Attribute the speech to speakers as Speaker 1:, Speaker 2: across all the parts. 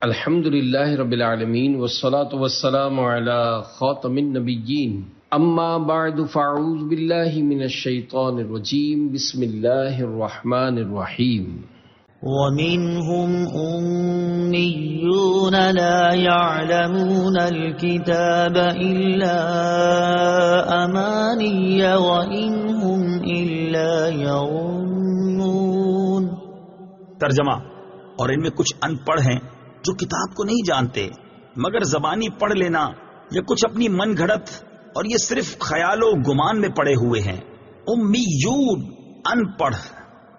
Speaker 1: الحمد للہ رب العالمین والصلاة والسلام علی خاتم النبیین اما بعد فاعوذ باللہ من الشیطان الرجیم بسم اللہ الرحمن الرحیم
Speaker 2: ومنهم أميون لا يعلمون الكتاب إلا أماني وإن هم إلا يظنون۔
Speaker 3: ترجمہ، اور ان میں کچھ ان پڑھ ہیں جو کتاب کو نہیں جانتے مگر زبانی پڑھ لینا یا کچھ اپنی من گھڑت، اور یہ صرف خیال و گمان میں پڑے ہوئے ہیں۔ امیون، ان پڑھ۔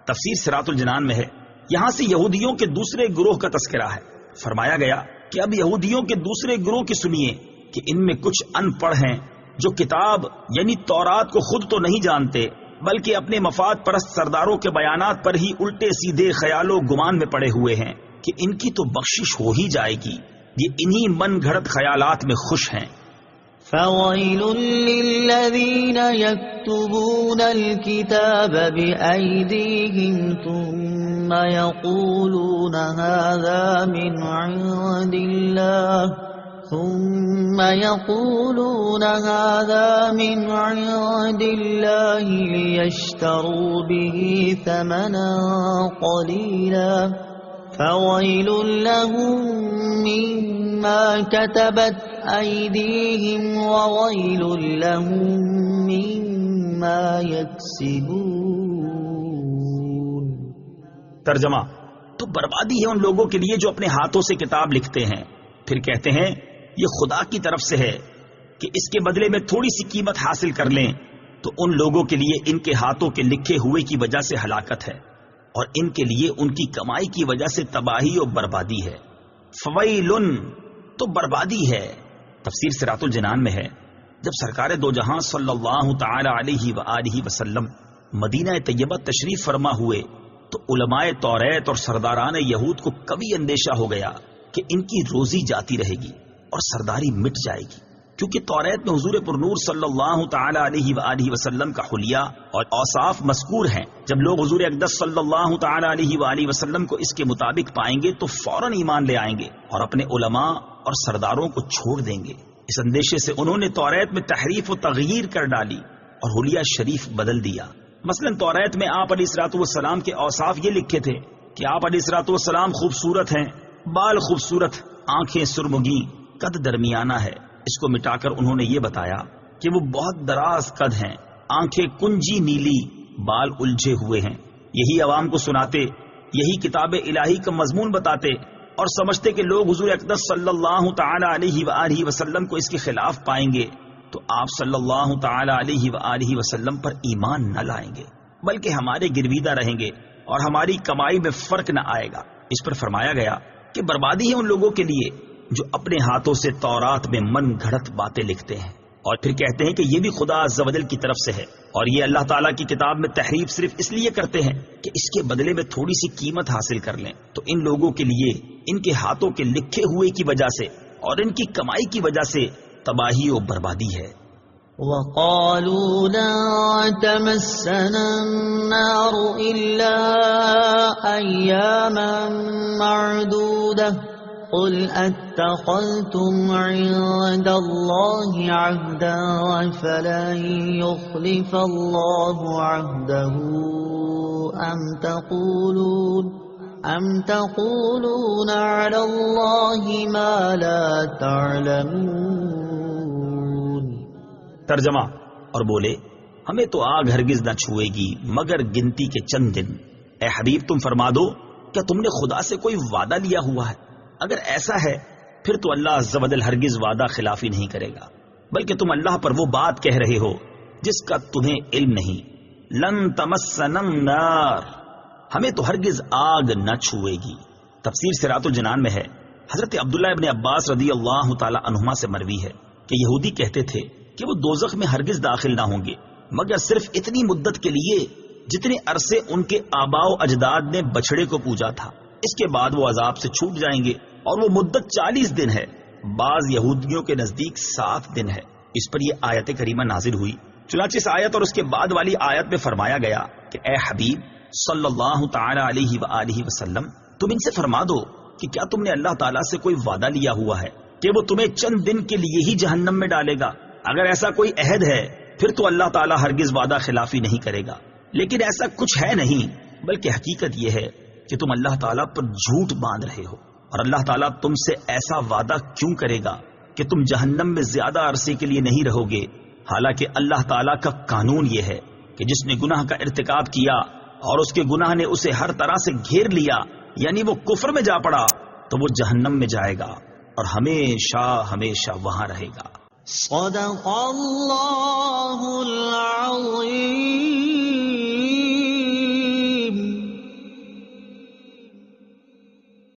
Speaker 3: تفسیر صراط الجنان میں ہے، یہاں سے یہودیوں کے دوسرے گروہ کا تذکرہ ہے۔ فرمایا گیا کہ اب یہودیوں کے دوسرے گروہ کی سنیے کہ ان میں کچھ ان پڑھ ہیں جو کتاب یعنی تورات کو خود تو نہیں جانتے بلکہ اپنے مفاد پرست سرداروں کے بیانات پر ہی الٹے سیدھے خیال و گمان میں پڑے ہوئے ہیں کہ ان کی تو بخشش ہو ہی جائے گی، یہ انہی من گھڑت خیالات میں خوش ہیں۔
Speaker 2: فَوَيْلٌ لِّلَّذِينَ يَكْتُبُونَ الْكِتَابَ بِأَيْدِيهِمْ ثُمَّ يَقُولُونَ هَذَا مِنْ عِندِ اللَّهِ لِيَشْتَرُوا بِهِ ثَمَنًا قَلِيلًا فَوَيْلٌ لَّهُم مِّمَّا كَتَبَتْ أَيْدِيهِمْ وَوَيْلٌ لَّهُم مِّمَّا يَكْسِبُونَ۔
Speaker 3: ترجمہ، تو بربادی ہے ان لوگوں کے لیے جو اپنے ہاتھوں سے کتاب لکھتے ہیں پھر کہتے ہیں یہ خدا کی طرف سے ہے کہ اس کے بدلے میں تھوڑی سی قیمت حاصل کر لیں، تو ان لوگوں کے لیے ان کے ہاتھوں کے لکھے ہوئے کی وجہ سے ہلاکت ہے اور ان کے لیے ان کی کمائی کی وجہ سے تباہی اور بربادی ہے۔ فویلن، تو بربادی ہے۔ تفسیر صراط الجنان میں ہے، جب سرکار دو جہاں صلی اللہ تعالی علیہ وآلہ وسلم مدینہ طیبہ تشریف فرما ہوئے تو علماء توریت اور سرداران یہود کو کبھی اندیشہ ہو گیا کہ ان کی روزی جاتی رہے گی اور سرداری مٹ جائے گی، کیونکہ توریت میں حضور پرنور صلی اللہ تعالی علیہ وآلہ وسلم کا حلیہ اور اوصاف مذکور ہیں۔ جب لوگ حضور اقدس صلی اللہ تعالی علیہ وآلہ وسلم کو اس کے مطابق پائیں گے تو فوراً ایمان لے آئیں گے اور اپنے علماء اور سرداروں کو چھوڑ دیں گے۔ اس اندیشے سے انہوں نے توریت میں تحریف و تغییر کر ڈالی اور حلیہ شریف بدل دیا۔ مثلا توریت میں آپ علیہ الصلوۃ والسلام کے اوصاف یہ لکھے تھے کہ آپ علیہ الصلوۃ والسلام خوبصورت ہیں، بال خوبصورت، آنکھیں سرمگی، قد درمیانہ ہے۔ اس کو مٹا کر انہوں نے یہ بتایا کہ وہ بہت دراز قد ہیں، آنکھیں کنجی نیلی، بال الجھے ہوئے ہیں۔ یہی عوام کو سناتے، یہی کتاب الہی کا مضمون بتاتے اور سمجھتے کہ لوگ حضور اقدس صلی اللہ تعالی علیہ وآلہ وسلم کو اس کے خلاف پائیں گے تو آپ صلی اللہ تعالی علیہ وآلہ وسلم پر ایمان نہ لائیں گے بلکہ ہمارے گرویدہ رہیں گے اور ہماری کمائی میں فرق نہ آئے گا۔ اس پر فرمایا گیا کہ بربادی ہے ان لوگوں کے لیے جو اپنے ہاتھوں سے تورات میں من گھڑت باتیں لکھتے ہیں اور پھر کہتے ہیں کہ یہ بھی خدا عز و جل کی طرف سے ہے، اور یہ اللہ تعالیٰ کی کتاب میں تحریف صرف اس لیے کرتے ہیں کہ اس کے بدلے میں تھوڑی سی قیمت حاصل کر لیں۔ تو ان لوگوں کے لیے ان کے ہاتھوں کے لکھے ہوئے کی وجہ سے اور ان کی کمائی کی وجہ سے تباہی و بربادی ہے۔
Speaker 2: وَقَالُوا لَن تَمَسَّنَا النَّارُ إِلَّا أَيَّامًا مَّعْدُودَةً قُلْ أَتَّخَذْتُمْ عِندَ اللَّهِ عَهْدًا فَلَن يُخْلِفَ اللَّهُ عَهْدَهُ أَمْ تَقُولُونَ عَلَى اللَّهِ مَا لَا تَعْلَمُونَ۔
Speaker 3: ترجمہ، اور بولے ہمیں تو آگ ہرگز نہ چھوئے گی مگر گنتی کے چند دن۔ اے حبیب تم فرما دو کیا تم نے خدا سے کوئی وعدہ لیا ہوا ہے؟ اگر ایسا ہے پھر تو اللہ عز و جل ہرگز وعدہ خلافی نہیں کرے گا، بلکہ تم اللہ پر وہ بات کہہ رہے ہو جس کا تمہیں علم نہیں۔ لن تمسنا النار، ہمیں تو ہرگز آگ نہ چھوئے گی۔ تفسیر صراط الجنان میں ہے، حضرت عبداللہ ابن عباس رضی اللہ تعالی عنہما سے مروی ہے کہ یہودی کہتے تھے کہ وہ دوزخ میں ہرگز داخل نہ ہوں گے مگر صرف اتنی مدت کے لیے جتنے عرصے ان کے آباء و اجداد نے بچھڑے کو پوجا تھا، اس کے بعد وہ عذاب سے چھوٹ جائیں گے، اور وہ مدت 40 دن ہے، بعض یہودیوں کے نزدیک 7 دن ہے۔ اس پر یہ آیت کریمہ نازل ہوئی۔ چنانچہ اس آیت اور اس کے بعد والی آیت میں فرمایا گیا کہ اے حبیب صلی اللہ تعالی علیہ وآلہ وسلم، تم ان سے فرما دو کہ کیا تم نے اللہ تعالیٰ سے کوئی وعدہ لیا ہوا ہے کہ وہ تمہیں چند دن کے لیے ہی جہنم میں ڈالے گا؟ اگر ایسا کوئی عہد ہے پھر تو اللہ تعالیٰ ہرگز وعدہ خلافی نہیں کرے گا، لیکن ایسا کچھ ہے نہیں، بلکہ حقیقت یہ ہے کہ تم اللہ تعالیٰ پر جھوٹ باندھ رہے ہو، اور اللہ تعالیٰ تم سے ایسا وعدہ کیوں کرے گا کہ تم جہنم میں زیادہ عرصے کے لیے نہیں رہو گے؟ حالانکہ اللہ تعالیٰ کا قانون یہ ہے کہ جس نے گناہ کا ارتکاب کیا اور اس کے گناہ نے اسے ہر طرح سے گھیر لیا، یعنی وہ کفر میں جا پڑا، تو وہ جہنم میں جائے گا اور ہمیشہ ہمیشہ وہاں رہے گا۔
Speaker 2: صدق اللہ العظیم۔